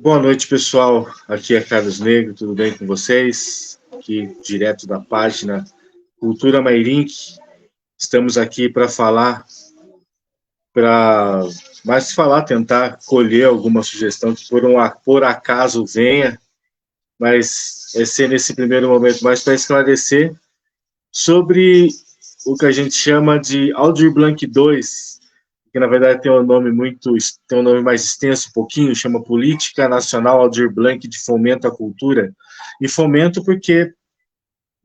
Boa noite, pessoal. Aqui é Carlos Negro, tudo bem com vocês? Aqui, direto da página Cultura Mairink. Estamos aqui para falar, tentar colher alguma sugestão que por acaso venha, mas é ser nesse primeiro momento mais para esclarecer sobre o que a gente chama de Aldir Blanc 2, que na verdade tem um nome mais extenso um pouquinho, chama Política Nacional Aldir Blanc de Fomento à Cultura, e fomento porque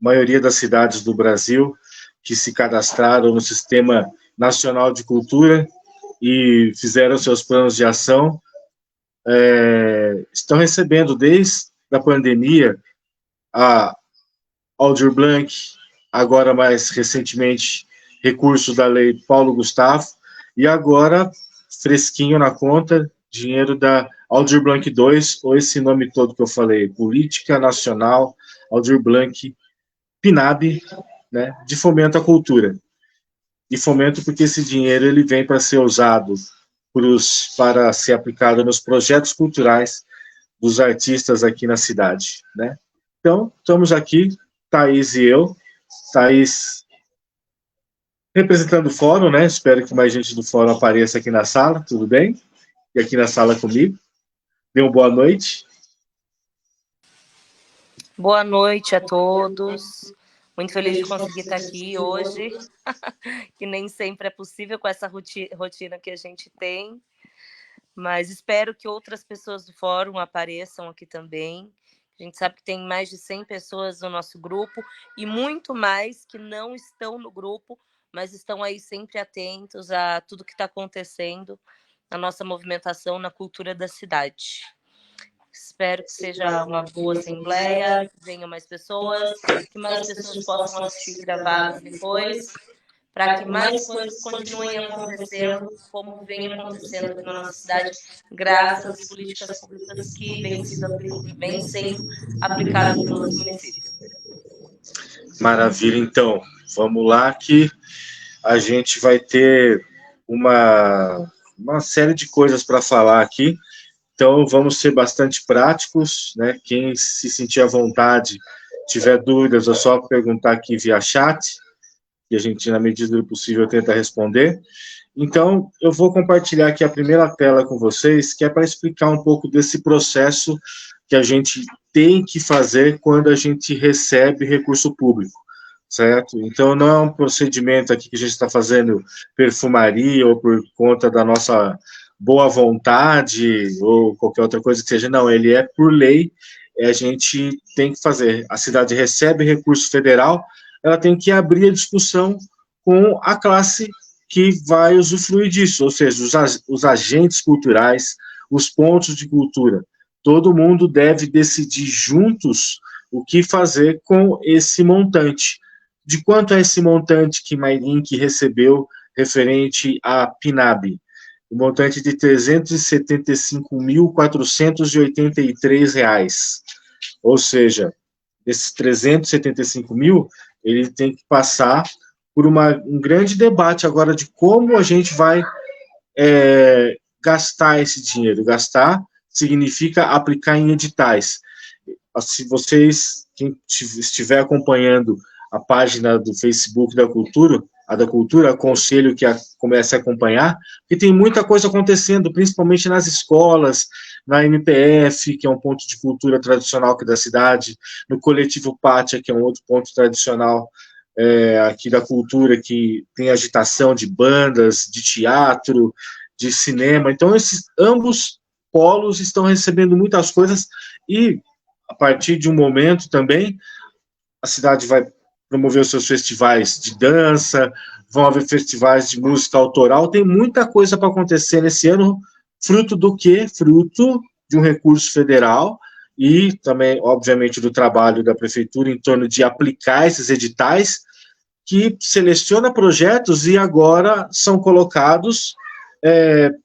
a maioria das cidades do Brasil que se cadastraram no Sistema Nacional de Cultura e fizeram seus planos de ação, estão recebendo desde a pandemia a Aldir Blanc, agora mais recentemente recurso da Lei Paulo Gustavo, e agora, fresquinho na conta, dinheiro da Aldir Blanc 2, ou esse nome todo que eu falei, Política Nacional Aldir Blanc PNAB, né, de fomento à cultura. E fomento porque esse dinheiro ele vem para ser usado para ser aplicado nos projetos culturais dos artistas aqui na cidade, né? Então, estamos aqui, Thaís e eu. Thaís representando o fórum, né? Espero que mais gente do fórum apareça aqui na sala, tudo bem? E aqui na sala comigo. Dê uma boa noite. Boa noite a todos. Muito feliz de conseguir estar aqui hoje, que nem sempre é possível com essa rotina que a gente tem, mas espero que outras pessoas do fórum apareçam aqui também. A gente sabe que tem mais de 100 pessoas no nosso grupo e muito mais que não estão no grupo, mas estão aí sempre atentos a tudo que está acontecendo na nossa movimentação na cultura da cidade. Espero que seja uma boa assembleia, que venham mais pessoas, que mais pessoas possam assistir gravados depois, para que mais coisas continuem acontecendo, como vem acontecendo aqui na nossa cidade, graças às políticas públicas que vêm sendo aplicadas no nosso município. Maravilha, então. Vamos lá que a gente vai ter uma série de coisas para falar aqui. Então, vamos ser bastante práticos, né? Quem se sentir à vontade, tiver dúvidas, é só perguntar aqui via chat, que a gente, na medida do possível, tenta responder. Então, eu vou compartilhar aqui a primeira tela com vocês, que é para explicar um pouco desse processo que a gente tem que fazer quando a gente recebe recurso público, certo? Então, não é um procedimento aqui que a gente está fazendo perfumaria ou por conta da nossa boa vontade ou qualquer outra coisa que seja, não, ele é por lei, a gente tem que fazer. A cidade recebe recurso federal, ela tem que abrir a discussão com a classe que vai usufruir disso, ou seja, os agentes culturais, os pontos de cultura. Todo mundo deve decidir juntos o que fazer com esse montante. De quanto é esse montante que Mairink recebeu referente à PNAB? O montante de R$ 375.483. Ou seja, desses 375 mil, ele tem que passar por um grande debate agora de como a gente vai gastar esse dinheiro. Gastar significa aplicar em editais. Se vocês, quem estiver acompanhando a página do Facebook da Cultura, aconselho que comece a acompanhar, porque tem muita coisa acontecendo, principalmente nas escolas, na MPF, que é um ponto de cultura tradicional aqui da cidade, no Coletivo Pátia, que é um outro ponto tradicional aqui da cultura, que tem agitação de bandas, de teatro, de cinema. Então, ambos polos estão recebendo muitas coisas e, a partir de um momento também, a cidade vai promover os seus festivais de dança, vão haver festivais de música autoral, tem muita coisa para acontecer nesse ano, fruto do quê? Fruto de um recurso federal e também, obviamente, do trabalho da prefeitura em torno de aplicar esses editais, que seleciona projetos e agora são colocados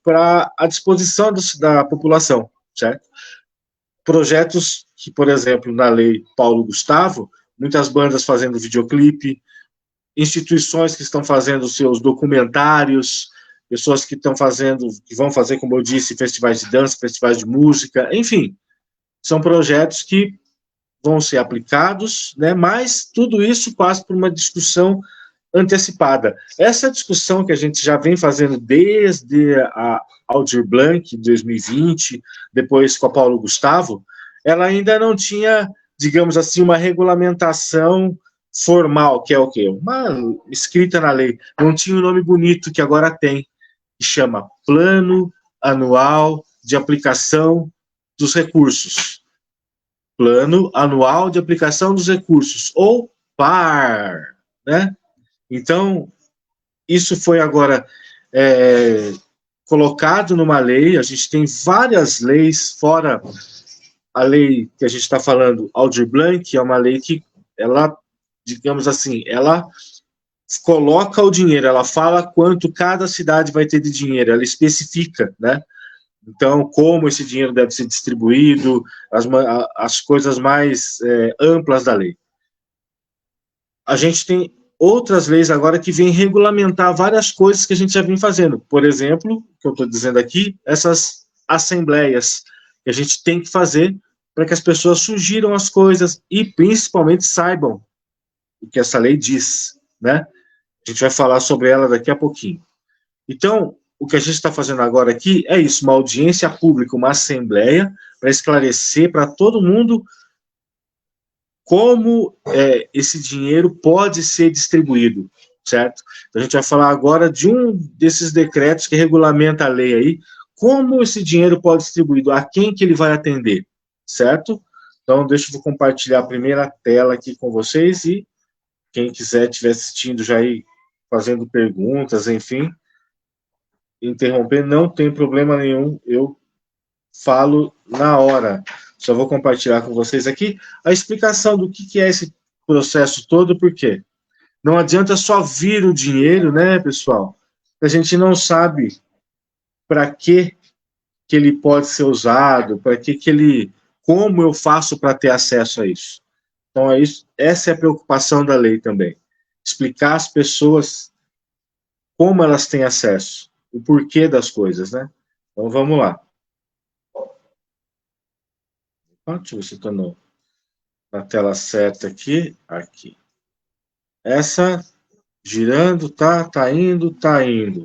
para a disposição da população, certo? Projetos que, por exemplo, na Lei Paulo Gustavo, muitas bandas fazendo videoclipe, instituições que estão fazendo seus documentários, pessoas que estão fazendo, que vão fazer, como eu disse, festivais de dança, festivais de música, enfim, são projetos que vão ser aplicados, né, mas tudo isso passa por uma discussão antecipada. Essa discussão que a gente já vem fazendo desde a Aldir Blanc, em 2020, depois com a Paulo Gustavo, ela ainda não tinha, digamos assim, uma regulamentação formal, que é o quê? Uma escrita na lei. Não tinha um nome bonito que agora tem, que chama Plano Anual de Aplicação dos Recursos. Plano Anual de Aplicação dos Recursos, ou PAR, né? Então, isso foi agora colocado numa lei, a gente tem várias leis, fora a lei que a gente está falando, Aldir Blanc, que é uma lei que ela, digamos assim, ela coloca o dinheiro, ela fala quanto cada cidade vai ter de dinheiro, ela especifica, né? Então, como esse dinheiro deve ser distribuído, as coisas mais amplas da lei. A gente tem outras leis agora que vêm regulamentar várias coisas que a gente já vem fazendo. Por exemplo, que eu estou dizendo aqui, essas assembleias que a gente tem que fazer para que as pessoas sugiram as coisas e, principalmente, saibam o que essa lei diz, né? A gente vai falar sobre ela daqui a pouquinho. Então, o que a gente está fazendo agora aqui é isso, uma audiência pública, uma assembleia, para esclarecer para todo mundo como esse dinheiro pode ser distribuído, certo? Então, a gente vai falar agora de um desses decretos que regulamenta a lei aí, como esse dinheiro pode ser distribuído, a quem que ele vai atender, certo? Então, deixa eu compartilhar a primeira tela aqui com vocês e quem quiser estiver assistindo já aí, fazendo perguntas, enfim, interromper, não tem problema nenhum, eu falo na hora. Só vou compartilhar com vocês aqui a explicação do que é esse processo todo, porque não adianta só vir o dinheiro, né, pessoal? A gente não sabe para que ele pode ser usado, para que ele, como eu faço para ter acesso a isso. Então, essa é a preocupação da lei também. Explicar às pessoas como elas têm acesso, o porquê das coisas, né? Então, vamos lá. Deixa eu ver se estou na tela certa aqui. Aqui. Essa, girando, tá indo.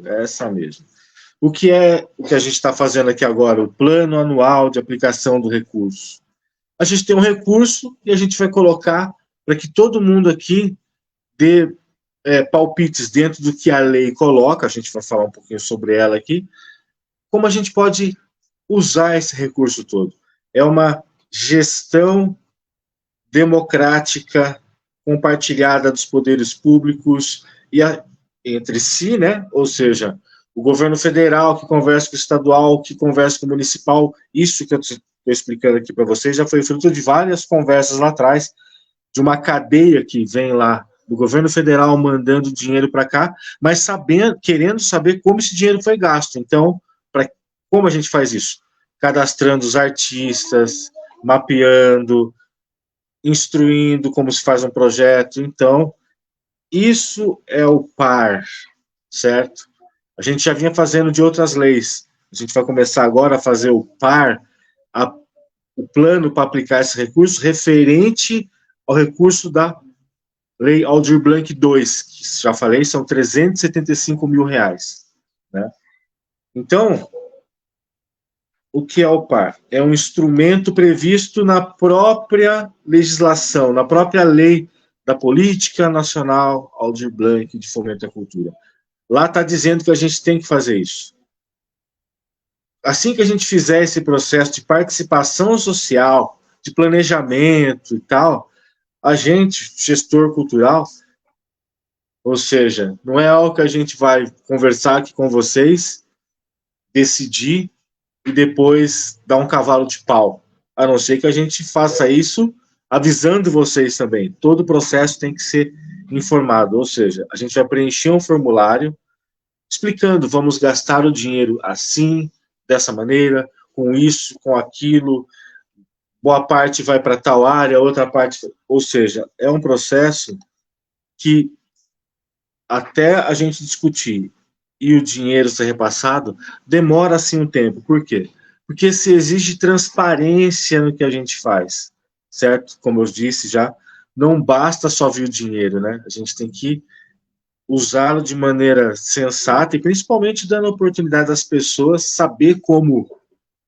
Essa mesmo. O que é o que a gente está fazendo aqui agora? O plano anual de aplicação do recurso. A gente tem um recurso e a gente vai colocar para que todo mundo aqui dê palpites dentro do que a lei coloca, a gente vai falar um pouquinho sobre ela aqui, como a gente pode usar esse recurso todo. É uma gestão democrática, compartilhada dos poderes públicos e entre si, né? Ou seja, o governo federal que conversa com o estadual, que conversa com o municipal, isso que eu estou explicando aqui para vocês já foi fruto de várias conversas lá atrás, de uma cadeia que vem lá do governo federal mandando dinheiro para cá, mas querendo saber como esse dinheiro foi gasto. Então, como a gente faz isso? Cadastrando os artistas, mapeando, instruindo como se faz um projeto. Então, isso é o PAR, certo? A gente já vinha fazendo de outras leis. A gente vai começar agora a fazer o PAR, o plano para aplicar esse recurso, referente ao recurso da Lei Aldir Blanc II, que já falei, são R$375 mil, né? Então, o que é o PAR? É um instrumento previsto na própria legislação, na própria lei da Política Nacional Aldir Blanc de Fomento à Cultura. Lá está dizendo que a gente tem que fazer isso. Assim que a gente fizer esse processo de participação social, de planejamento e tal, a gente, gestor cultural, ou seja, não é algo que a gente vai conversar aqui com vocês, decidir e depois dar um cavalo de pau. A não ser que a gente faça isso avisando vocês também. Todo o processo tem que ser informado, ou seja, a gente vai preencher um formulário explicando, vamos gastar o dinheiro assim, dessa maneira, com isso, com aquilo, boa parte vai para tal área, outra parte... Ou seja, é um processo que até a gente discutir e o dinheiro ser repassado, demora assim um tempo. Por quê? Porque se exige transparência no que a gente faz, certo? Como eu disse já, não basta só vir o dinheiro, né? A gente tem que usá-lo de maneira sensata e principalmente dando a oportunidade às pessoas saber como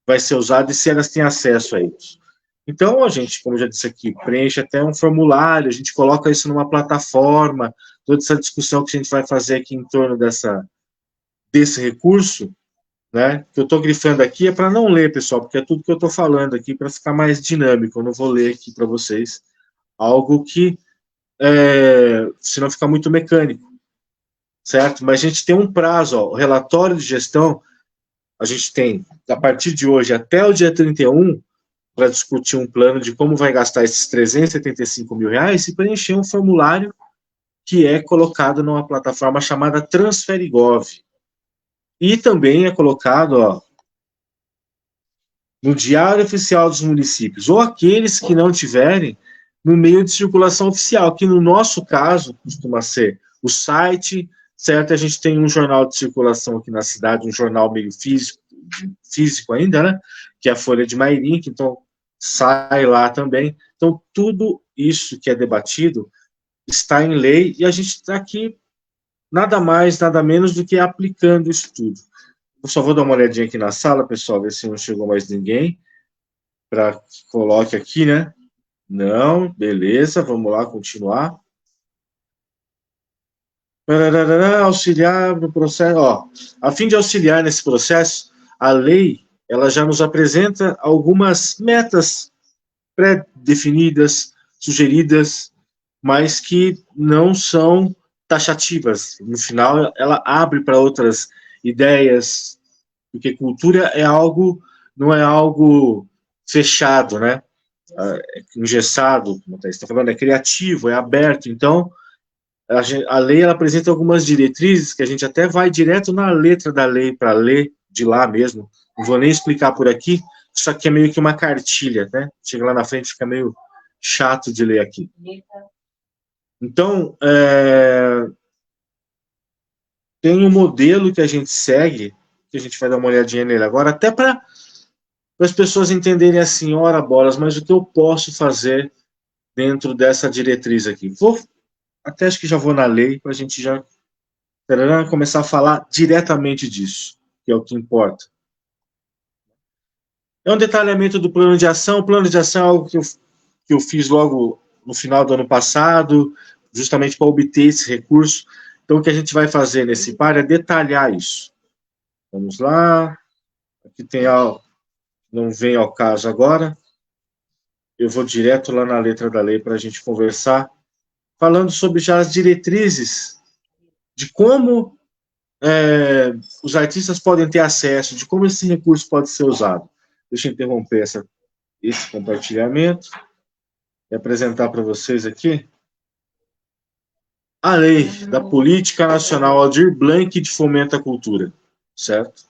vai ser usado e se elas têm acesso a isso. Então, a gente, como eu já disse aqui, preenche até um formulário, a gente coloca isso numa plataforma, toda essa discussão que a gente vai fazer aqui em torno desse recurso, né, que eu estou grifando aqui é para não ler, pessoal, porque é tudo que eu estou falando aqui para ficar mais dinâmico, eu não vou ler aqui para vocês algo que, senão fica muito mecânico, certo? Mas a gente tem um prazo, ó, o relatório de gestão, a gente tem, a partir de hoje até o dia 31, para discutir um plano de como vai gastar esses R$ 375.000 e preencher um formulário que é colocado numa plataforma chamada Transferigov. E também é colocado, ó, no Diário Oficial dos Municípios, ou aqueles que não tiverem no meio de circulação oficial, que no nosso caso costuma ser o site, certo? A gente tem um jornal de circulação aqui na cidade, um jornal meio físico ainda, né? Que é a Folha de Mairim, que então sai lá também. Então, tudo isso que é debatido está em lei e a gente está aqui nada mais, nada menos do que aplicando isso tudo. Eu só vou dar uma olhadinha aqui na sala, pessoal, ver se não chegou mais ninguém, para que coloque aqui, né? Não, beleza, vamos lá, continuar. Auxiliar no processo, ó, a fim de auxiliar nesse processo, a lei, ela já nos apresenta algumas metas pré-definidas, sugeridas, mas que não são taxativas. No final, ela abre para outras ideias, porque cultura é algo, não é algo fechado, né? Engessado, como está falando, é criativo, é aberto. Então, a lei ela apresenta algumas diretrizes que a gente até vai direto na letra da lei para ler de lá mesmo. Não vou nem explicar por aqui, isso aqui é meio que uma cartilha, né? Chega lá na frente, fica meio chato de ler aqui. Então, tem um modelo que a gente segue, que a gente vai dar uma olhadinha nele agora, até para as pessoas entenderem assim, ora bolas, mas o que eu posso fazer dentro dessa diretriz aqui? Até acho que já vou na lei, para a gente já começar a falar diretamente disso, que é o que importa. É um detalhamento do plano de ação. O plano de ação é algo que eu fiz logo no final do ano passado, justamente para obter esse recurso. Então, o que a gente vai fazer nesse par é detalhar isso. Vamos lá. Aqui tem não vem ao caso agora. Eu vou direto lá na letra da lei para a gente conversar, falando sobre já as diretrizes de como os artistas podem ter acesso, de como esse recurso pode ser usado. Deixa eu interromper esse compartilhamento e apresentar para vocês aqui a lei da Política Nacional Aldir Blanc de Fomento à Cultura, certo?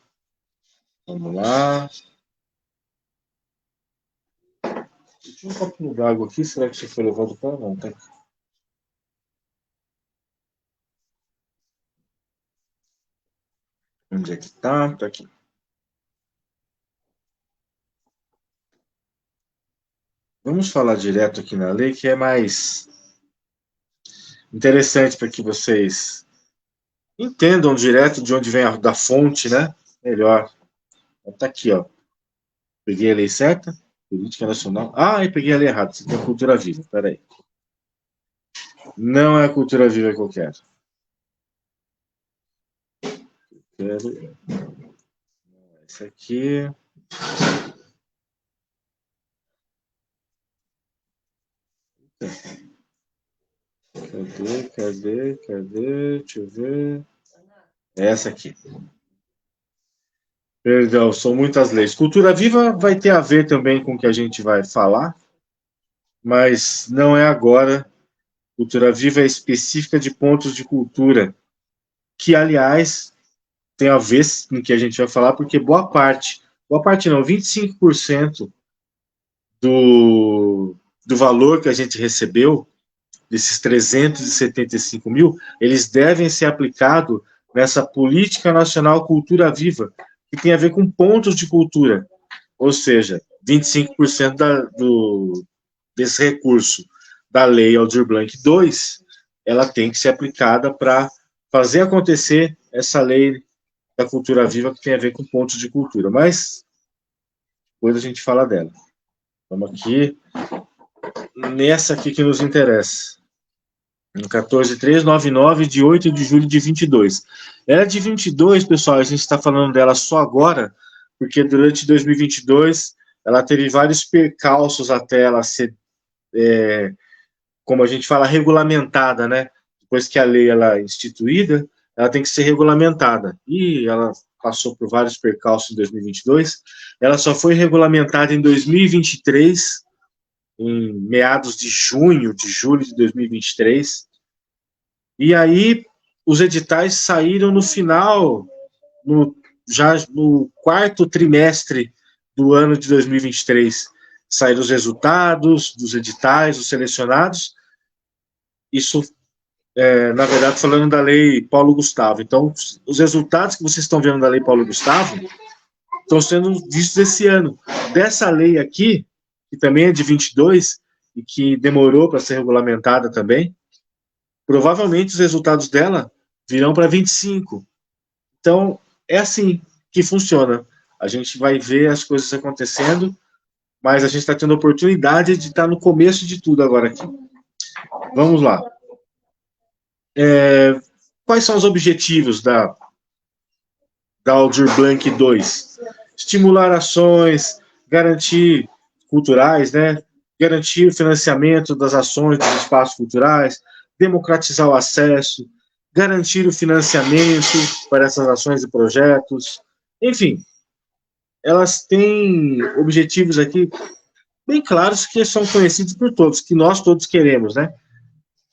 Vamos lá. Tinha um copinho d'água aqui, será que você foi levado para não? Tá aqui. Onde é que tá? Tá aqui. Vamos falar direto aqui na lei, que é mais interessante para que vocês entendam direto de onde vem da fonte, né? Melhor. Tá aqui, ó. Peguei a lei certa? Política Nacional. Ah, eu peguei a lei errada. Isso aqui é cultura viva. Peraí. Não é a cultura viva que eu quero. Esse aqui. Cadê? Deixa eu ver. Essa aqui. Perdão, são muitas leis. Cultura viva vai ter a ver também com o que a gente vai falar, mas não é agora. Cultura viva é específica de pontos de cultura, que, aliás, tem a ver com o que a gente vai falar, porque boa parte não, 25% do valor que a gente recebeu, desses 375 mil, eles devem ser aplicados nessa Política Nacional Cultura Viva, que tem a ver com pontos de cultura, ou seja, 25% desse recurso da Lei Aldir Blanc II, ela tem que ser aplicada para fazer acontecer essa lei da cultura viva que tem a ver com pontos de cultura. Mas depois a gente fala dela. Vamos aqui nessa aqui que nos interessa. No 14399, de 8 de julho de 22. Ela é de 22, pessoal, a gente está falando dela só agora, porque durante 2022 ela teve vários percalços até ela ser, como a gente fala, regulamentada, né? Depois que a lei ela é instituída, ela tem que ser regulamentada. E ela passou por vários percalços em 2022. Ela só foi regulamentada em 2023, em meados de junho, de julho de 2023. E aí, os editais saíram no final, já no quarto trimestre do ano de 2023. Saíram os resultados dos editais, os selecionados. Isso, na verdade, falando da Lei Paulo Gustavo. Então, os resultados que vocês estão vendo da Lei Paulo Gustavo estão sendo vistos esse ano. Dessa lei aqui, que também é de 22, e que demorou para ser regulamentada também, provavelmente os resultados dela virão para 25. Então, é assim que funciona. A gente vai ver as coisas acontecendo, mas a gente está tendo a oportunidade de estar no começo de tudo agora aqui. Vamos lá. Quais são os objetivos da Aldir Blanc II? Estimular ações, garantir culturais, né? Garantir o financiamento das ações dos espaços culturais, democratizar o acesso, garantir o financiamento para essas ações e projetos. Enfim, elas têm objetivos aqui bem claros que são conhecidos por todos, que nós todos queremos, né?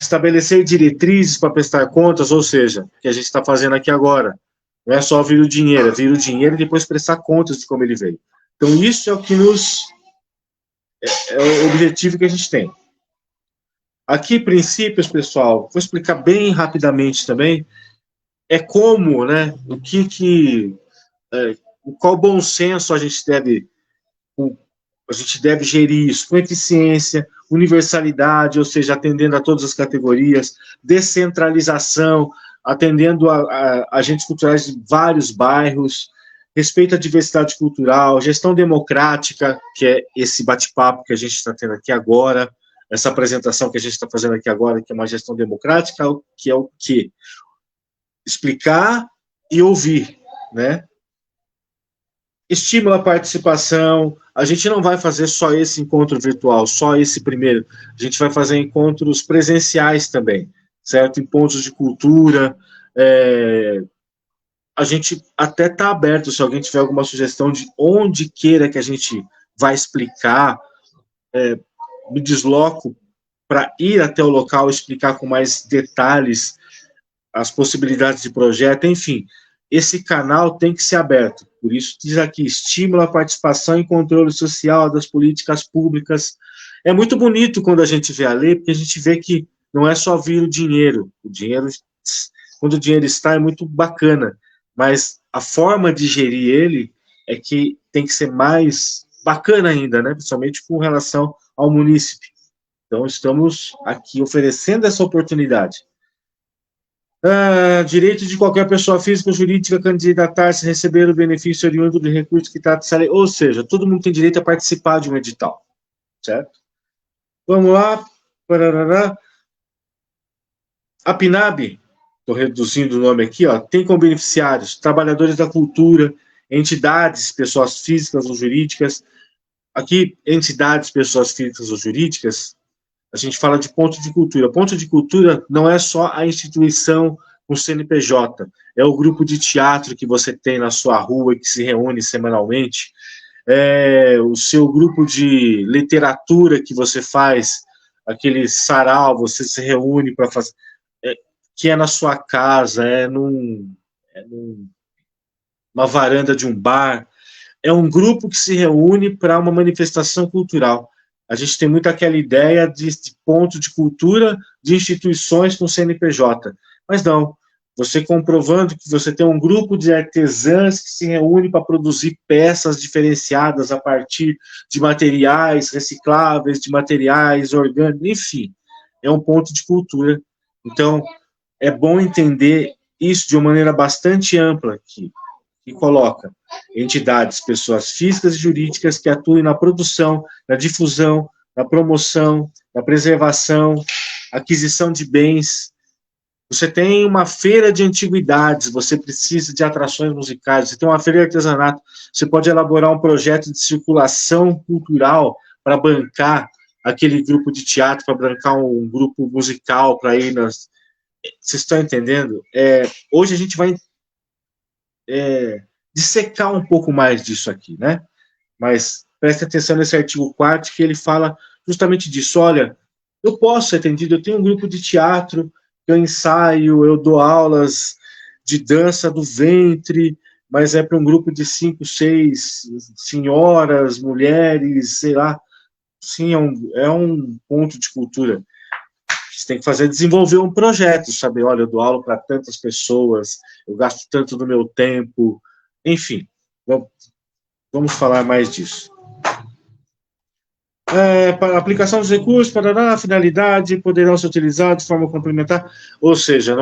Estabelecer diretrizes para prestar contas, ou seja, o que a gente está fazendo aqui agora. Não é só vir o dinheiro, é vir o dinheiro e depois prestar contas de como ele veio. Então, isso é o que é o objetivo que a gente tem. Aqui, princípios, pessoal, vou explicar bem rapidamente também, como, né, qual bom senso a gente deve gerir isso, com eficiência, universalidade, ou seja, atendendo a todas as categorias, descentralização, atendendo a agentes culturais de vários bairros, respeito à diversidade cultural, gestão democrática, que é esse bate-papo que a gente está tendo aqui agora, essa apresentação que a gente está fazendo aqui agora, que é uma gestão democrática, que é o quê? Explicar e ouvir, né? Estimula a participação. A gente não vai fazer só esse encontro virtual, só esse primeiro. A gente vai fazer encontros presenciais também, certo? Em pontos de cultura. A gente até está aberto, se alguém tiver alguma sugestão de onde queira que a gente vai explicar, me desloco para ir até o local, explicar com mais detalhes as possibilidades de projeto, enfim. Esse canal tem que ser aberto. Por isso, diz aqui, estimula a participação e controle social das políticas públicas. É muito bonito quando a gente vê a lei, porque a gente vê que não é só vir o dinheiro. O dinheiro, quando o dinheiro está, é muito bacana. Mas a forma de gerir ele é que tem que ser mais bacana ainda, né? Principalmente com relação ao munícipe. Então, estamos aqui oferecendo essa oportunidade. Direito de qualquer pessoa física ou jurídica candidatar-se a receber o benefício oriundo do recurso que trata essa lei. Ou seja, todo mundo tem direito a participar de um edital, certo? Vamos lá. Parará. A PNAB, estou reduzindo o nome aqui, ó, tem como beneficiários trabalhadores da cultura, entidades, pessoas físicas ou jurídicas. Aqui, entidades, pessoas físicas ou jurídicas, a gente fala de ponto de cultura. Ponto de cultura não é só a instituição com CNPJ, é o grupo de teatro que você tem na sua rua e que se reúne semanalmente, é o seu grupo de literatura que você faz, aquele sarau, você se reúne para fazer, que é na sua casa, numa varanda de um bar, é um grupo que se reúne para uma manifestação cultural. A gente tem muito aquela ideia de ponto de cultura de instituições com CNPJ, mas não. você comprovando que você tem um grupo de artesãs que se reúne para produzir peças diferenciadas a partir de materiais recicláveis, de materiais orgânicos, enfim, é um ponto de cultura. Então, é bom entender isso de uma maneira bastante ampla aqui, que coloca entidades, pessoas físicas e jurídicas que atuem na produção, na difusão, na promoção, na preservação, aquisição de bens. Você tem uma feira de antiguidades, você precisa de atrações musicais, você tem uma feira de artesanato, você pode elaborar um projeto de circulação cultural para bancar aquele grupo de teatro, para bancar um grupo musical, para ir nas... Vocês estão entendendo? Hoje a gente vai dissecar um pouco mais disso aqui, né? Mas preste atenção nesse artigo 4º, que ele fala justamente disso. Olha, eu posso ser atendido, eu tenho um grupo de teatro, eu ensaio, eu dou aulas de dança do ventre, mas é para um grupo de 5, 6 senhoras, mulheres, sei lá. Sim, é um ponto de cultura. Você tem que fazer, desenvolver um projeto, saber, olha, eu dou aula para tantas pessoas, eu gasto tanto do meu tempo, enfim, vamos falar mais disso. Para a aplicação dos recursos, para a finalidade, poderão ser utilizados de forma complementar, ou seja,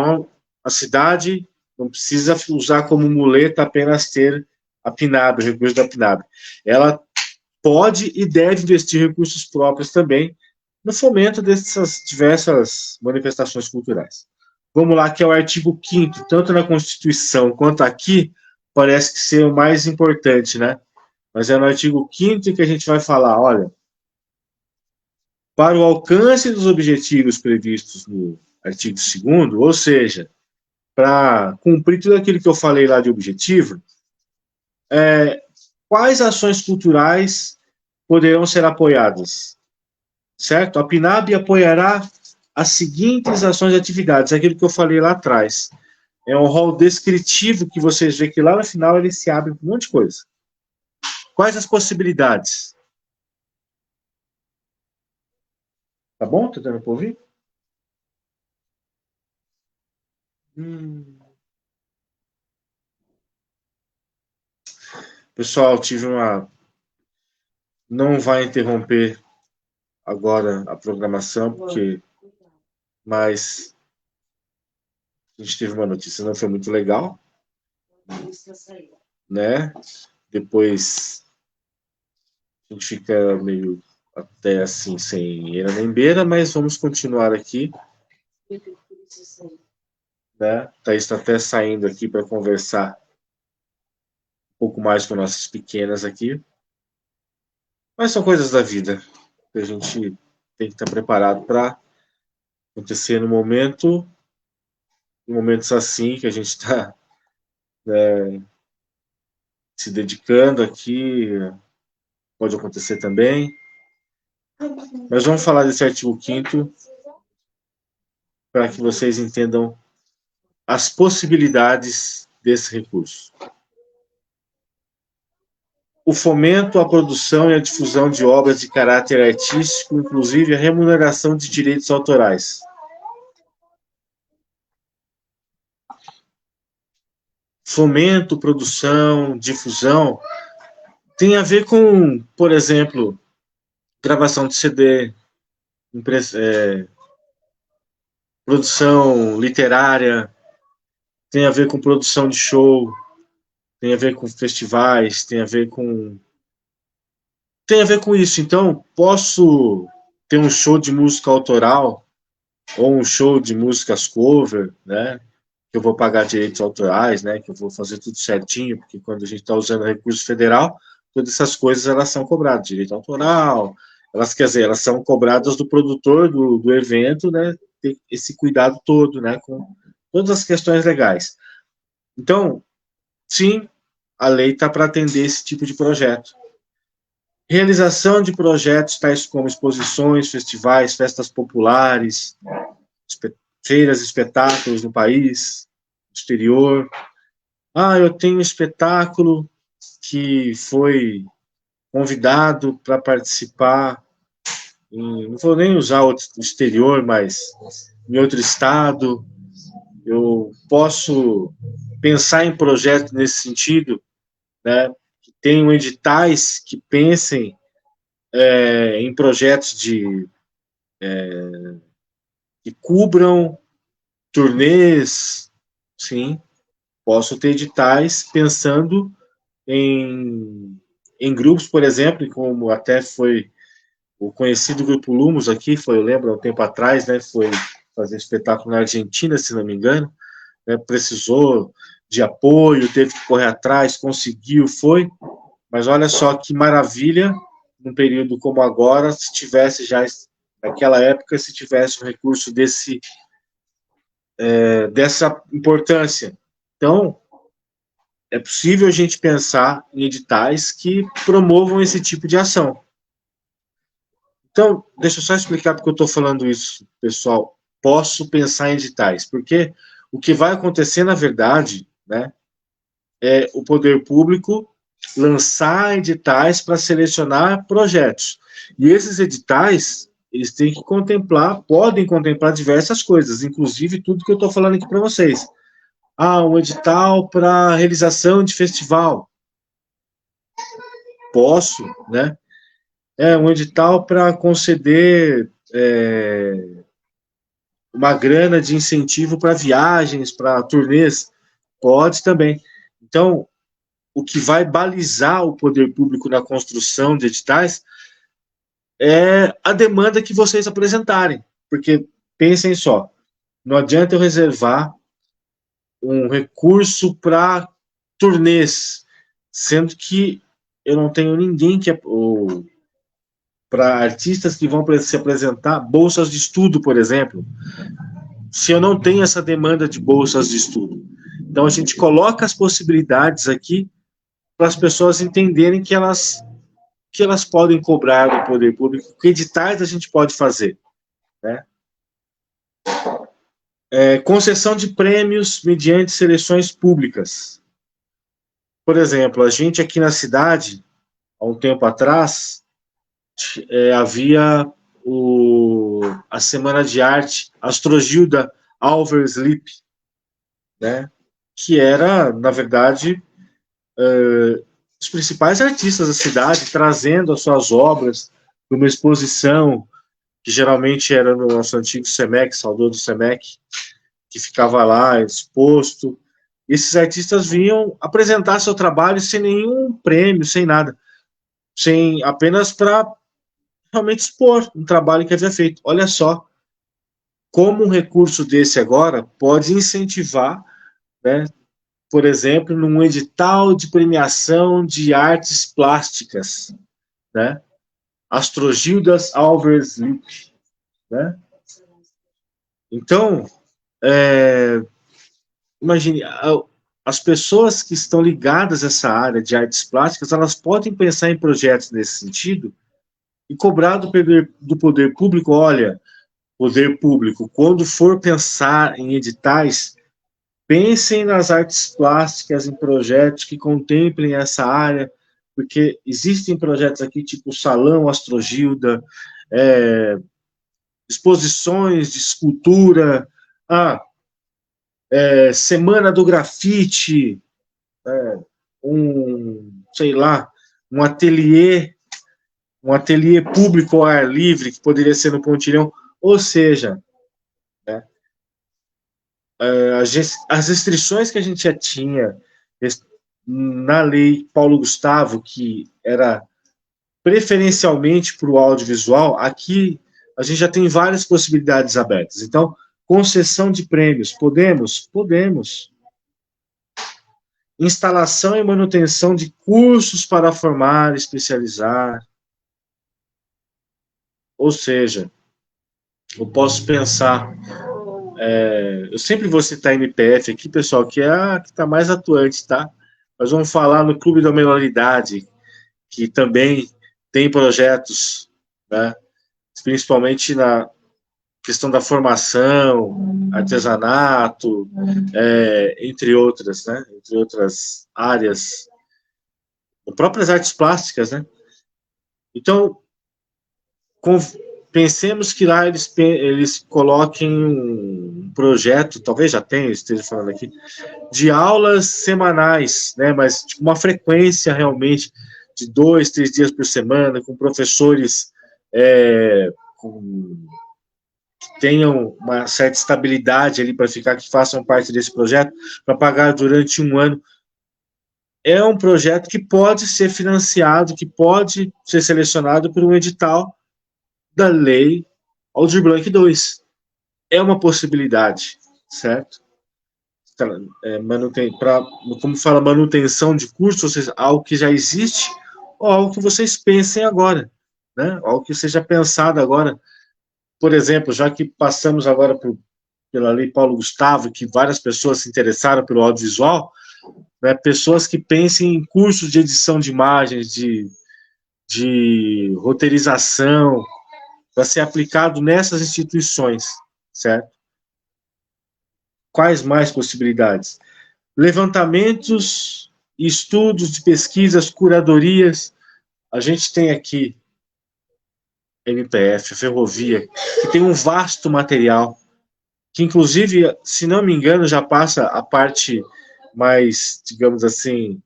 a cidade não precisa usar como muleta apenas ter a PNAB, o recurso da PNAB. Ela pode e deve investir recursos próprios também no fomento dessas diversas manifestações culturais. Vamos lá, que é o artigo 5º, tanto na Constituição quanto aqui, parece que ser o mais importante, né? Mas é no artigo 5º que a gente vai falar, olha, para o alcance dos objetivos previstos no artigo 2º, ou seja, para cumprir tudo aquilo que eu falei lá de objetivo, quais ações culturais poderão ser apoiadas? Certo? A PNAB apoiará as seguintes ações e atividades, aquilo que eu falei lá atrás. É um rol descritivo que vocês veem que lá no final ele se abre um monte de coisa. Quais as possibilidades? Tá bom? Tá dando para ouvir? Pessoal, tive uma... Não vai interromper agora a programação, porque... Mas a gente teve uma notícia, não foi muito legal, né? Depois a gente fica meio até assim, sem eira nem beira, mas vamos continuar aqui. Né? Thaís está até saindo aqui para conversar um pouco mais com nossas pequenas aqui. Mas são coisas da vida que a gente tem que estar preparado para acontecer no momento, em momentos assim que a gente está se dedicando aqui, pode acontecer também. Mas vamos falar desse artigo 5º para que vocês entendam as possibilidades desse recurso. O fomento à produção e à difusão de obras de caráter artístico, inclusive a remuneração de direitos autorais. Fomento, produção, difusão, tem a ver com, por exemplo, gravação de CD, produção literária, tem a ver com produção de show, tem a ver com festivais, tem a ver com isso. Então, posso ter um show de música autoral ou um show de músicas cover, né? Que eu vou pagar direitos autorais, né? Que eu vou fazer tudo certinho, porque quando a gente está usando recurso federal, todas essas coisas elas são cobradas, direito autoral, quer dizer, elas são cobradas do produtor do evento, né? Ter esse cuidado todo, né? Com todas as questões legais. Então, sim, a lei está para atender esse tipo de projeto. Realização de projetos tais como exposições, festivais, festas populares, feiras, espetáculos no país, no exterior. Eu tenho um espetáculo que foi convidado para participar, não vou nem usar o exterior, mas em outro estado, eu posso pensar em projetos nesse sentido, né, que tenham editais que pensem em projetos que cubram turnês, sim, posso ter editais pensando em grupos, por exemplo, como até foi o conhecido Grupo Lumos aqui, foi, eu lembro, há um tempo atrás, né, foi fazer espetáculo na Argentina, se não me engano, né, precisou de apoio, teve que correr atrás, conseguiu, foi, mas olha só que maravilha, num período como agora, se tivesse já, naquela época, se tivesse um recurso dessa importância. Então, é possível a gente pensar em editais que promovam esse tipo de ação. Então, deixa eu só explicar porque eu estou falando isso, pessoal. Posso pensar em editais, porque o que vai acontecer, na verdade, né, é o poder público lançar editais para selecionar projetos. E esses editais, eles têm que contemplar, podem contemplar diversas coisas, inclusive tudo que eu estou falando aqui para vocês. Ah, um edital para realização de festival. Posso, né? Um edital para conceder uma grana de incentivo para viagens, para turnês. Pode também. Então, o que vai balizar o poder público na construção de editais é a demanda que vocês apresentarem. Porque, pensem só, não adianta eu reservar um recurso para turnês, sendo que eu não tenho ninguém que para artistas que vão se apresentar, bolsas de estudo, por exemplo, se eu não tenho essa demanda de bolsas de estudo. Então, a gente coloca as possibilidades aqui para as pessoas entenderem que elas podem cobrar do poder público, que editais a gente pode fazer, né? Concessão de prêmios mediante seleções públicas. Por exemplo, a gente aqui na cidade, há um tempo atrás, havia a Semana de Arte Astrogilda Alves Lip, né? Que era, na verdade, os principais artistas da cidade trazendo as suas obras para uma exposição que geralmente era no nosso antigo SEMEC, saudoso SEMEC, que ficava lá exposto. Esses artistas vinham apresentar seu trabalho sem nenhum prêmio, sem nada, sem apenas para realmente expor um trabalho que havia feito. Olha só como um recurso desse agora pode incentivar, né, por exemplo, num edital de premiação de artes plásticas, né? Astrogildas Alves Lip, né? Então, imagine, as pessoas que estão ligadas a essa área de artes plásticas, elas podem pensar em projetos nesse sentido e cobrar do poder público, olha, poder público, quando for pensar em editais, pensem nas artes plásticas, em projetos que contemplem essa área, porque existem projetos aqui, tipo o Salão Astrogilda, exposições de escultura, Semana do Grafite, sei lá, um ateliê público ao ar livre, que poderia ser no Pontilhão, ou seja, né, as restrições que a gente já tinha na lei Paulo Gustavo, que era preferencialmente para o audiovisual, aqui a gente já tem várias possibilidades abertas. Então, concessão de prêmios, podemos? Podemos. Instalação e manutenção de cursos para formar, especializar. Ou seja, eu posso pensar, eu sempre vou citar a MPF aqui, pessoal, que é a que está mais atuante, tá? Mas vamos falar no Clube da Menoridade, que também tem projetos, né, principalmente na questão da formação, artesanato, entre outras, né, entre outras áreas, próprias artes plásticas, né. Então, pensemos que lá eles coloquem projeto, talvez já tenha, esteja falando aqui, de aulas semanais, né, mas tipo, uma frequência realmente de 2, 3 dias por semana, com professores que tenham uma certa estabilidade ali para ficar, que façam parte desse projeto, para pagar durante um ano. É um projeto que pode ser financiado, que pode ser selecionado por um edital da Lei Aldir Blanc II. É uma possibilidade, certo? Como fala, manutenção de curso, ou seja, algo que já existe, ou algo que vocês pensem agora, né? Algo que seja pensado agora. Por exemplo, já que passamos agora pela Lei Paulo Gustavo, que várias pessoas se interessaram pelo audiovisual, né? Pessoas que pensem em cursos de edição de imagens, de roteirização, para ser aplicado nessas instituições, certo? Quais mais possibilidades? Levantamentos, estudos de pesquisas, curadorias. A gente tem aqui MPF, a Ferrovia, que tem um vasto material, que inclusive, se não me engano, já passa a parte mais, digamos assim,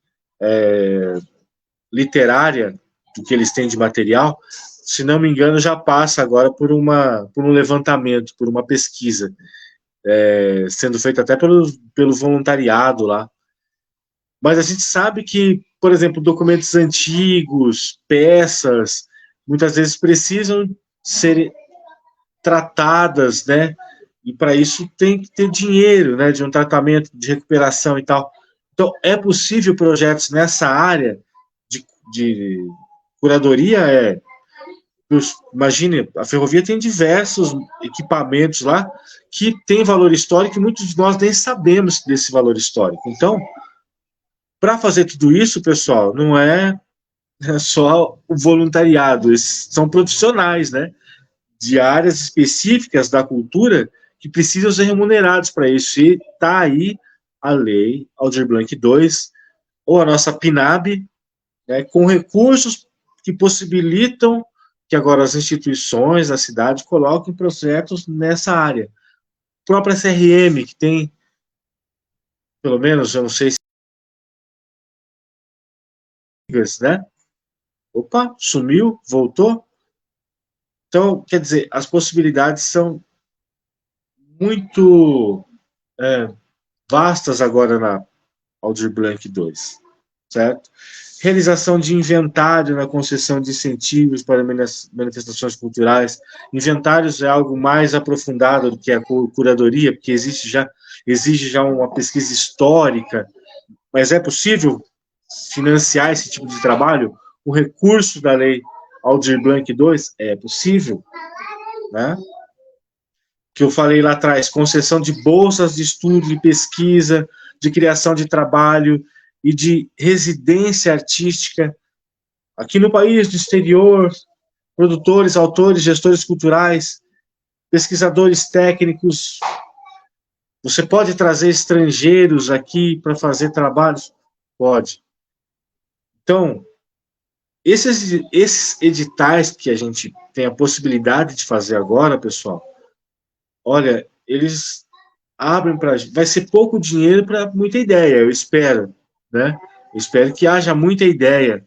literária do que eles têm de material, se não me engano, já passa agora por um levantamento, por uma pesquisa, sendo feita até pelo voluntariado lá. Mas a gente sabe que, por exemplo, documentos antigos, peças, muitas vezes precisam ser tratadas, né? E para isso tem que ter dinheiro, né? De um tratamento, de recuperação e tal. Então, é possível projetos nessa área de curadoria? Imagine, a Ferrovia tem diversos equipamentos lá que têm valor histórico e muitos de nós nem sabemos desse valor histórico. Então, para fazer tudo isso, pessoal, não é só o voluntariado, esses são profissionais, né, de áreas específicas da cultura que precisam ser remunerados para isso. E está aí a Lei Aldir Blanc II, ou a nossa PNAB, né, com recursos que possibilitam que agora as instituições da cidade coloquem projetos nessa área. A própria CRM, que tem, pelo menos, eu não sei se, né? Opa, sumiu, voltou. Então, quer dizer, as possibilidades são muito vastas agora na Aldir Blanc II, certo? Realização de inventário na concessão de incentivos para manifestações culturais. Inventários é algo mais aprofundado do que a curadoria, porque exige já uma pesquisa histórica, mas é possível financiar esse tipo de trabalho? O recurso da Lei Aldir Blanc II é possível, né? Que eu falei lá atrás, concessão de bolsas de estudo, de pesquisa, de criação de trabalho e de residência artística aqui no país, no exterior, produtores, autores, gestores culturais, pesquisadores técnicos. Você pode trazer estrangeiros aqui para fazer trabalhos? Pode. Então, esses editais que a gente tem a possibilidade de fazer agora, pessoal, olha, eles abrem para... Vai ser pouco dinheiro para muita ideia, eu espero, né? Eu espero que haja muita ideia,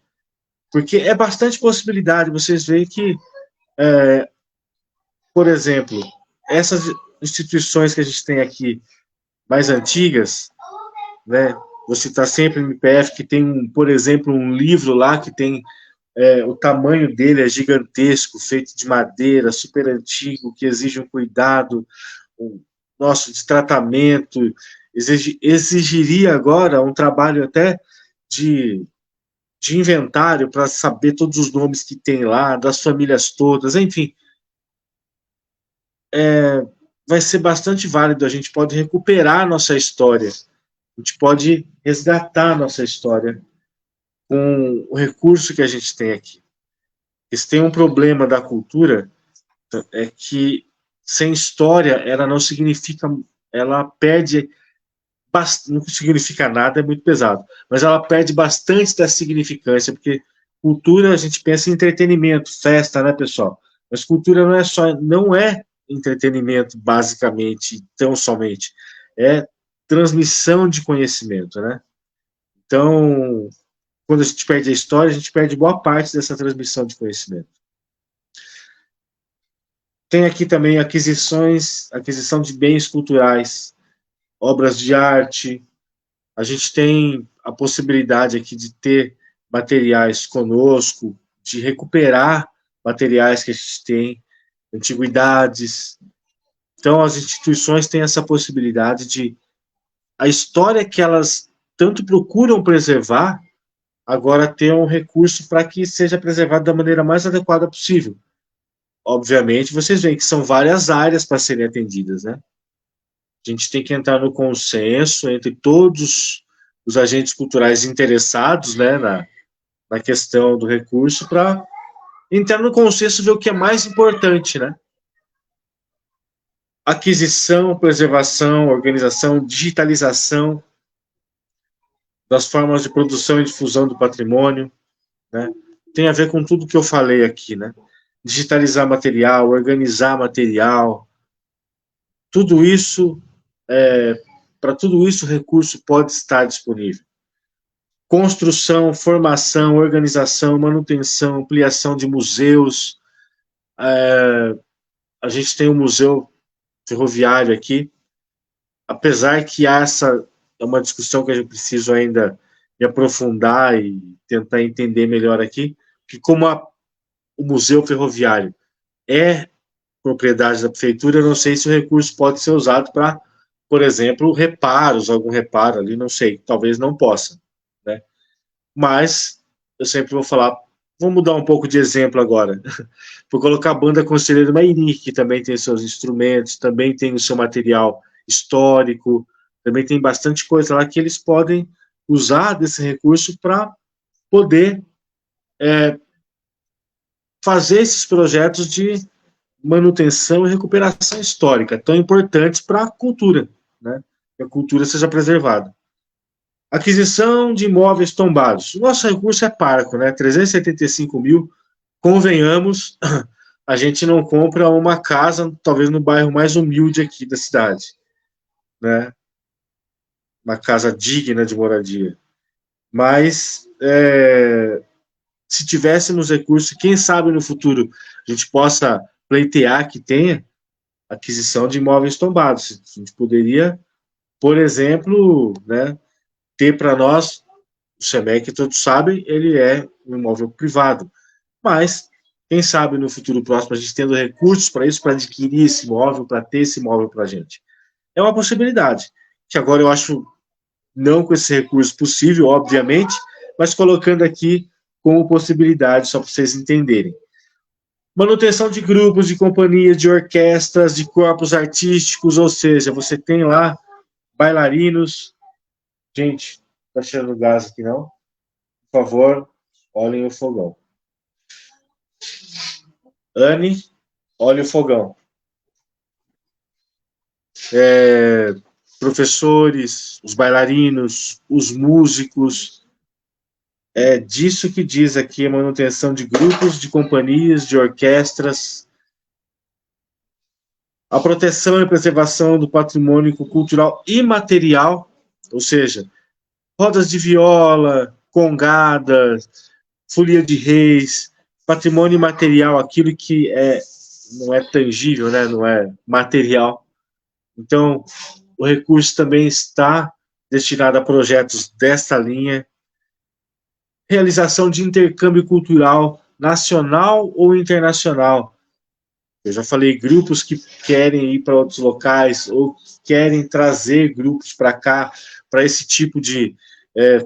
porque é bastante possibilidade. Vocês veem que, por exemplo, essas instituições que a gente tem aqui, mais antigas, né? Vou citar sempre o MPF, que tem, por exemplo, um livro lá que tem... o tamanho dele é gigantesco, feito de madeira, super antigo, que exige um cuidado de tratamento, exigiria agora um trabalho até de inventário para saber todos os nomes que tem lá, das famílias todas, enfim. Vai ser bastante válido, a gente pode recuperar a nossa história, a gente pode resgatar a nossa história com o recurso que a gente tem aqui. Se tem um problema da cultura, é que sem história ela não significa, ela perde, não significa nada, é muito pesado, mas ela perde bastante da significância, porque cultura, a gente pensa em entretenimento, festa, né, pessoal? Mas cultura não é entretenimento, basicamente, tão somente. É transmissão de conhecimento, né? Então, quando a gente perde a história, a gente perde boa parte dessa transmissão de conhecimento. Tem aqui também aquisição de bens culturais, obras de arte. A gente tem a possibilidade aqui de ter materiais conosco, de recuperar materiais que a gente tem, antiguidades. Então, as instituições têm essa possibilidade de a história que elas tanto procuram preservar, agora ter um recurso para que seja preservado da maneira mais adequada possível. Obviamente, vocês veem que são várias áreas para serem atendidas, né? A gente tem que entrar no consenso entre todos os agentes culturais interessados, né, na questão do recurso, para entrar no consenso e ver o que é mais importante, né? Aquisição, preservação, organização, digitalização das formas de produção e difusão do patrimônio, né? Tem a ver com tudo que eu falei aqui, né? Digitalizar material, organizar material, tudo isso, para tudo isso o recurso pode estar disponível. Construção, formação, organização, manutenção, ampliação de museus. A gente tem um museu ferroviário aqui, apesar que essa é uma discussão que a gente precisa ainda me aprofundar e tentar entender melhor aqui, que como o museu ferroviário é propriedade da prefeitura, eu não sei se o recurso pode ser usado para, por exemplo, reparos, algum reparo ali, não sei, talvez não possa, né? Mas eu sempre vou falar, vamos mudar um pouco de exemplo agora. Vou colocar a Banda Conselheiro Mairi, que também tem seus instrumentos, também tem o seu material histórico, também tem bastante coisa lá que eles podem usar desse recurso para poder fazer esses projetos de manutenção e recuperação histórica, tão importantes para a cultura, né? Que a cultura seja preservada. Aquisição de imóveis tombados. O nosso recurso é parco, né? 375 mil, convenhamos, a gente não compra uma casa, talvez no bairro mais humilde aqui da cidade, né? Uma casa digna de moradia. Mas, se tivéssemos recurso, quem sabe no futuro a gente possa pleitear que tenha aquisição de imóveis tombados. A gente poderia, por exemplo, né, ter para nós, o SEMEC, todos sabem, ele é um imóvel privado. Mas, quem sabe no futuro próximo, a gente tendo recursos para isso, para adquirir esse imóvel, para ter esse imóvel para a gente. É uma possibilidade, que agora eu acho não com esse recurso possível, obviamente, mas colocando aqui como possibilidade, só para vocês entenderem. Manutenção de grupos, de companhias, de orquestras, de corpos artísticos, ou seja, você tem lá bailarinos. Gente, tá cheirando gás aqui não? Por favor, olhem o fogão. Anne, olhe o fogão. Professores, os bailarinos, os músicos. É disso que diz aqui a manutenção de grupos, de companhias, de orquestras. A proteção e preservação do patrimônio cultural imaterial, ou seja, rodas de viola, congadas, folia de reis, patrimônio imaterial, aquilo que não é tangível, né? Não é material. Então, o recurso também está destinado a projetos desta linha. Realização de intercâmbio cultural nacional ou internacional. Eu já falei, grupos que querem ir para outros locais ou querem trazer grupos para cá, para esse tipo de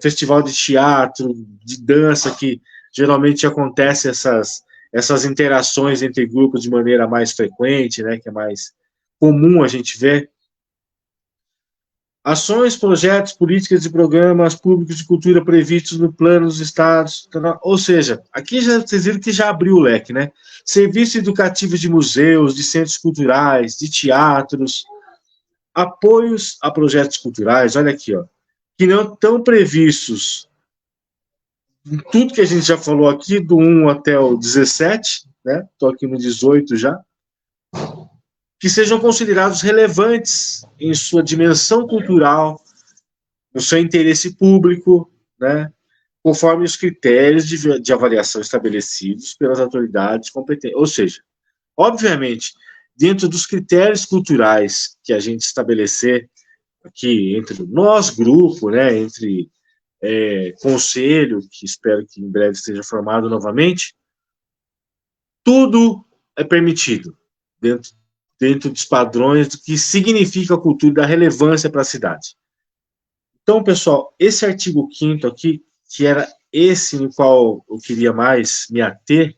festival de teatro, de dança, que geralmente acontece essas interações entre grupos de maneira mais frequente, né, que é mais comum a gente ver. Ações, projetos, políticas e programas públicos de cultura previstos no plano dos estados, ou seja, aqui vocês viram que já abriu o leque, né? Serviços educativos de museus, de centros culturais, de teatros, apoios a projetos culturais, olha aqui, ó, que não estão previstos em tudo que a gente já falou aqui, do 1 até o 17, né? Estou aqui no 18 já. que sejam considerados relevantes em sua dimensão cultural, no seu interesse público, né, conforme os critérios de avaliação estabelecidos pelas autoridades competentes. Ou seja, obviamente, dentro dos critérios culturais que a gente estabelecer aqui entre nós, grupo, né, entre conselho, que espero que em breve esteja formado novamente, tudo é permitido dentro dos padrões do que significa a cultura e da relevância para a cidade. Então, pessoal, esse artigo 5º aqui, que era esse no qual eu queria mais me ater,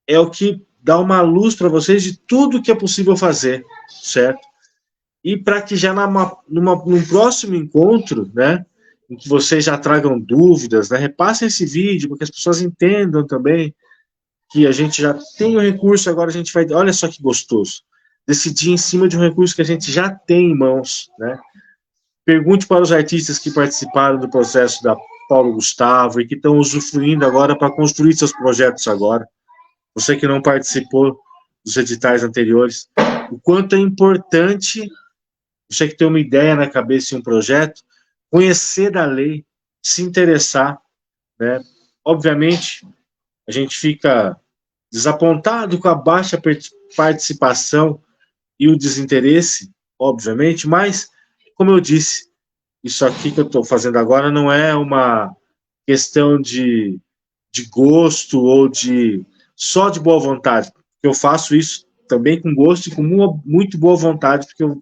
é o que dá uma luz para vocês de tudo que é possível fazer, certo? E para que já num próximo encontro, né, em que vocês já tragam dúvidas, né, repassem esse vídeo, para que as pessoas entendam também que a gente já tem o recurso, agora a gente vai, olha só que gostoso, decidir em cima de um recurso que a gente já tem em mãos, né? Pergunte para os artistas que participaram do processo da Paulo Gustavo e que estão usufruindo agora para construir seus projetos agora. Você que não participou dos editais anteriores, o quanto é importante você que tem uma ideia na cabeça em um projeto, conhecer da lei, se interessar, né? Obviamente, a gente fica desapontado com a baixa participação e o desinteresse, obviamente, mas, como eu disse, isso aqui que eu estou fazendo agora não é uma questão de gosto ou só de boa vontade. Eu faço isso também com gosto e com muito boa vontade, porque o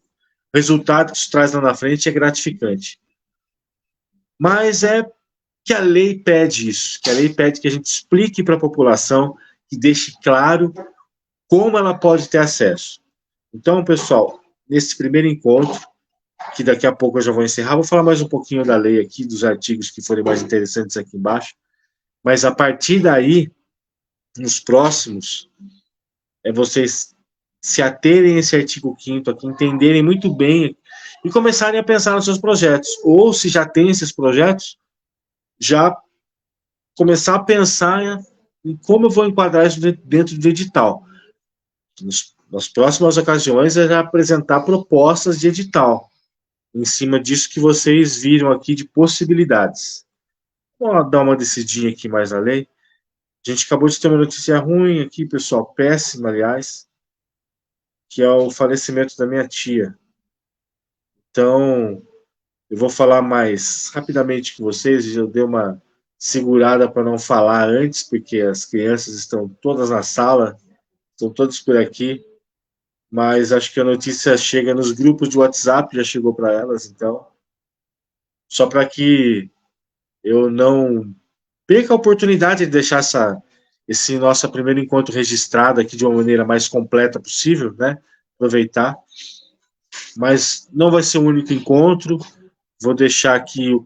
resultado que isso traz lá na frente é gratificante. Mas é que a lei pede isso, que a lei pede que a gente explique para a população, que deixe claro como ela pode ter acesso. Então, pessoal, nesse primeiro encontro, que daqui a pouco eu já vou encerrar, vou falar mais um pouquinho da lei aqui, dos artigos que forem mais interessantes aqui embaixo, mas a partir daí, nos próximos, vocês se aterem a esse artigo 5º aqui, entenderem muito bem e começarem a pensar nos seus projetos. Ou, se já tem esses projetos, já começar a pensar em como eu vou enquadrar isso dentro do edital. Nas próximas ocasiões, é já apresentar propostas de edital, em cima disso que vocês viram aqui de possibilidades. Vou dar uma descidinha aqui mais na lei. A gente acabou de ter uma notícia ruim aqui, pessoal, péssima, aliás, que é o falecimento da minha tia. Então, eu vou falar mais rapidamente com vocês, eu dei uma segurada para não falar antes, porque as crianças estão todas na sala, estão todos por aqui, mas acho que a notícia chega nos grupos de WhatsApp, já chegou para elas, então, só para que eu não perca a oportunidade de deixar esse nosso primeiro encontro registrado aqui de uma maneira mais completa possível, né? Aproveitar. Mas não vai ser o único encontro, vou deixar aqui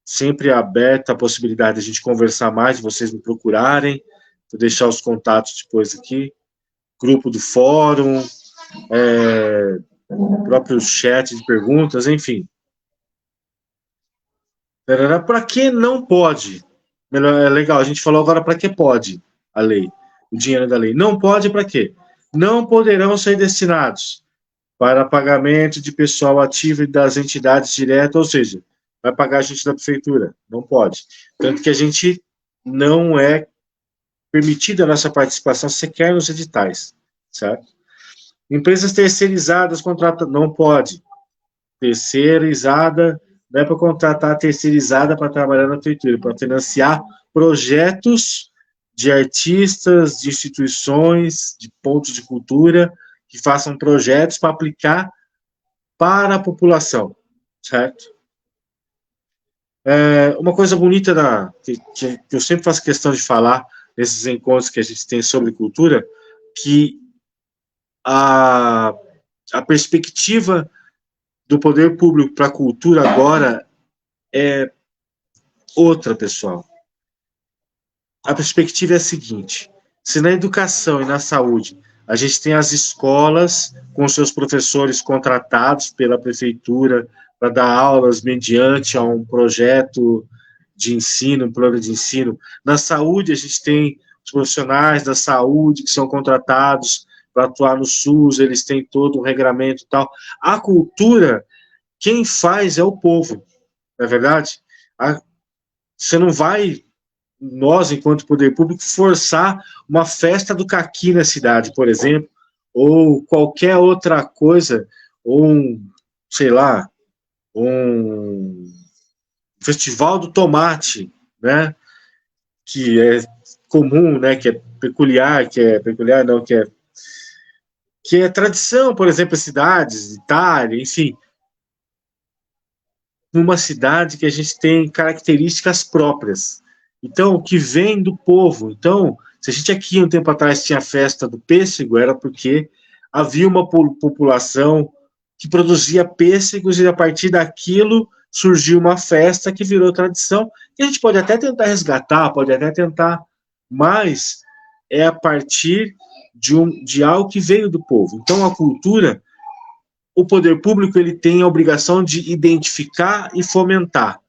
sempre aberta a possibilidade de a gente conversar mais, de vocês me procurarem, vou deixar os contatos depois aqui, grupo do fórum, próprio chat de perguntas, enfim. Para que não pode? É legal, a gente falou agora para que pode a lei, o dinheiro da lei. Não pode para quê? Não poderão ser destinados para pagamento de pessoal ativo e das entidades diretas, ou seja, vai pagar a gente da prefeitura, não pode. Tanto que a gente não é permitida a nossa participação sequer nos editais, certo? Empresas terceirizadas contratam, não pode. Terceirizada, não é para contratar terceirizada para trabalhar na prefeitura, para financiar projetos de artistas, de instituições, de pontos de cultura, que façam projetos para aplicar para a população, certo? Uma coisa bonita que eu sempre faço questão de falar nesses encontros que a gente tem sobre cultura, que a perspectiva do poder público para a cultura agora é outra, pessoal. A perspectiva é a seguinte: se na educação e na saúde a gente tem as escolas com seus professores contratados pela prefeitura para dar aulas mediante a um projeto de ensino, um plano de ensino. Na saúde, a gente tem os profissionais da saúde que são contratados para atuar no SUS, eles têm todo um regramento e tal. A cultura, quem faz é o povo, não é verdade? Você não vai, nós, enquanto poder público, forçar uma festa do caqui na cidade, por exemplo, ou qualquer outra coisa, ou sei lá, um festival do tomate, né, que é comum, né, que é peculiar não, que é tradição, por exemplo, em cidades, Itália, enfim, numa cidade que a gente tem características próprias. Então, o que vem do povo. Então, se a gente aqui um tempo atrás tinha a festa do pêssego, era porque havia uma população que produzia pêssegos e a partir daquilo surgiu uma festa que virou tradição, que a gente pode até tentar resgatar, pode até tentar, mas é a partir de algo que veio do povo. Então, a cultura, o poder público, ele tem a obrigação de identificar e fomentar,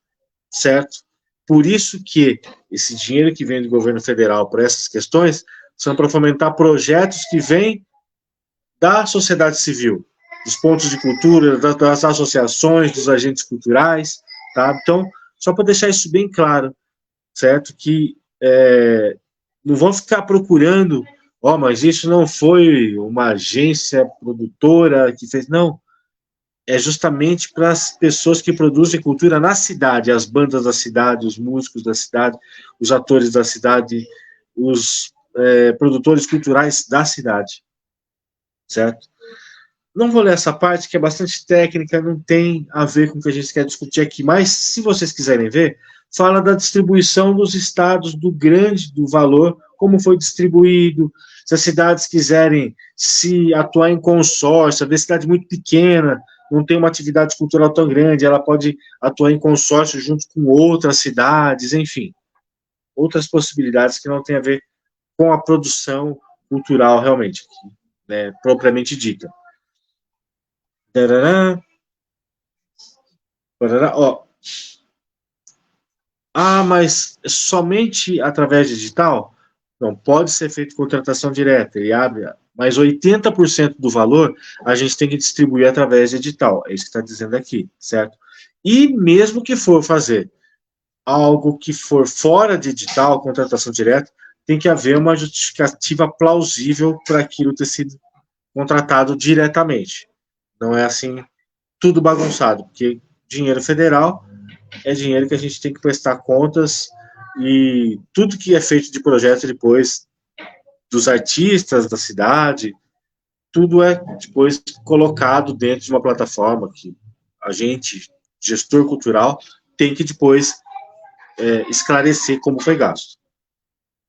certo? Por isso que esse dinheiro que vem do governo federal para essas questões são para fomentar projetos que vêm da sociedade civil, dos pontos de cultura, das associações, dos agentes culturais, tá? Então, só para deixar isso bem claro, certo? Que não vão ficar procurando, mas isso não foi uma agência produtora que fez, não. É justamente para as pessoas que produzem cultura na cidade, as bandas da cidade, os músicos da cidade, os atores da cidade, os produtores culturais da cidade, certo? Não vou ler essa parte, que é bastante técnica, não tem a ver com o que a gente quer discutir aqui, mas se vocês quiserem ver, fala da distribuição dos estados, do valor, como foi distribuído, se as cidades quiserem se atuar em consórcio, a cidade muito pequena, não tem uma atividade cultural tão grande, ela pode atuar em consórcio junto com outras cidades, enfim, outras possibilidades que não tem a ver com a produção cultural realmente, né, propriamente dita. Tarará, tarará, ó. Mas somente através de digital? Não, pode ser feito contratação direta, ele abre, mas 80% do valor a gente tem que distribuir através de edital, é isso que está dizendo aqui, certo? E mesmo que for fazer algo que for fora de edital, contratação direta, tem que haver uma justificativa plausível para aquilo ter sido contratado diretamente. Não é assim, tudo bagunçado, porque dinheiro federal é dinheiro que a gente tem que prestar contas e tudo que é feito de projeto depois dos artistas da cidade, tudo é depois colocado dentro de uma plataforma que a gente, gestor cultural, tem que depois esclarecer como foi gasto.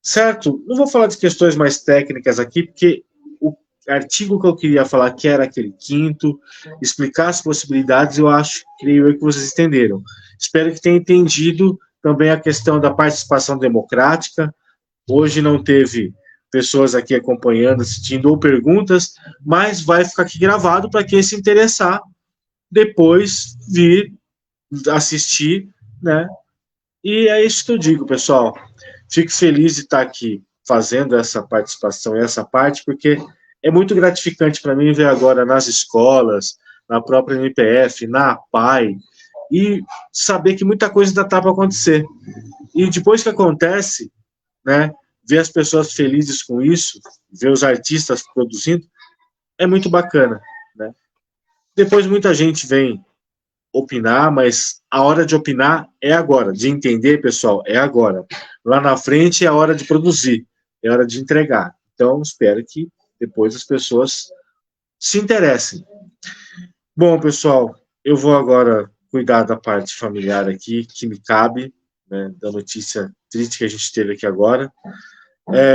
Certo? Não vou falar de questões mais técnicas aqui, porque o artigo que eu queria falar, que era aquele 5º, explicar as possibilidades, creio eu que vocês entenderam. Espero que tenham entendido também a questão da participação democrática. Hoje não teve pessoas aqui acompanhando, assistindo ou perguntas, mas vai ficar aqui gravado para quem se interessar depois vir assistir, né? E é isso que eu digo, pessoal. Fico feliz de estar aqui fazendo essa participação, essa parte, porque é muito gratificante para mim ver agora nas escolas, na própria MPF, na APAI, e saber que muita coisa ainda está para acontecer. E depois que acontece, né, ver as pessoas felizes com isso, ver os artistas produzindo, é muito bacana, né? Depois muita gente vem opinar, mas a hora de opinar é agora, de entender, pessoal, é agora. Lá na frente é a hora de produzir, é a hora de entregar. Então, espero que depois as pessoas se interessem. Bom, pessoal, eu vou agora cuidar da parte familiar aqui, que me cabe, né, da notícia triste que a gente teve aqui agora.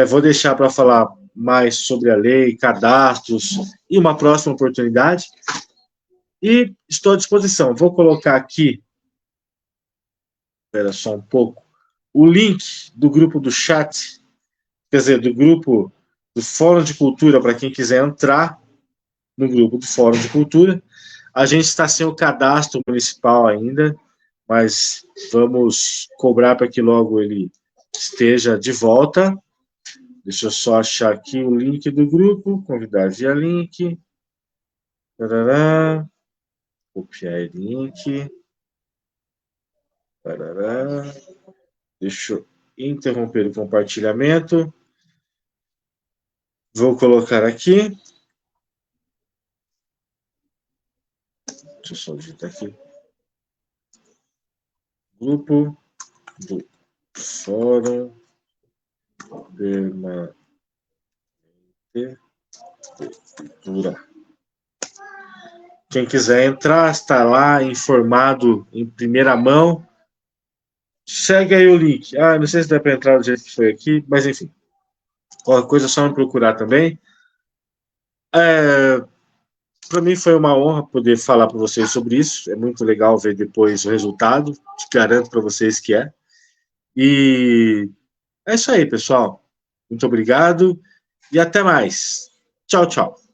Vou deixar para falar mais sobre a lei, cadastros e uma próxima oportunidade. E estou à disposição. Vou colocar aqui, espera só um pouco, o link do grupo do chat, quer dizer, do grupo do Fórum de Cultura, para quem quiser entrar no grupo do Fórum de Cultura. A gente está sem o cadastro municipal ainda, mas vamos cobrar para que logo ele esteja de volta, Deixa eu só achar aqui o link do grupo, convidar via link. Tarará. Copiar link. Tarará. Deixa eu interromper o compartilhamento. Vou colocar aqui. Deixa eu só digitar aqui. Grupo do Fórum Permanente de Cultura. Quem quiser entrar, está lá informado em primeira mão. Segue aí o link. Não sei se dá para entrar do jeito que foi aqui, mas enfim. Qualquer coisa é só me procurar também. Para mim foi uma honra poder falar para vocês sobre isso. É muito legal ver depois o resultado. Te garanto para vocês que é. E é isso aí, pessoal. Muito obrigado e até mais. Tchau, tchau.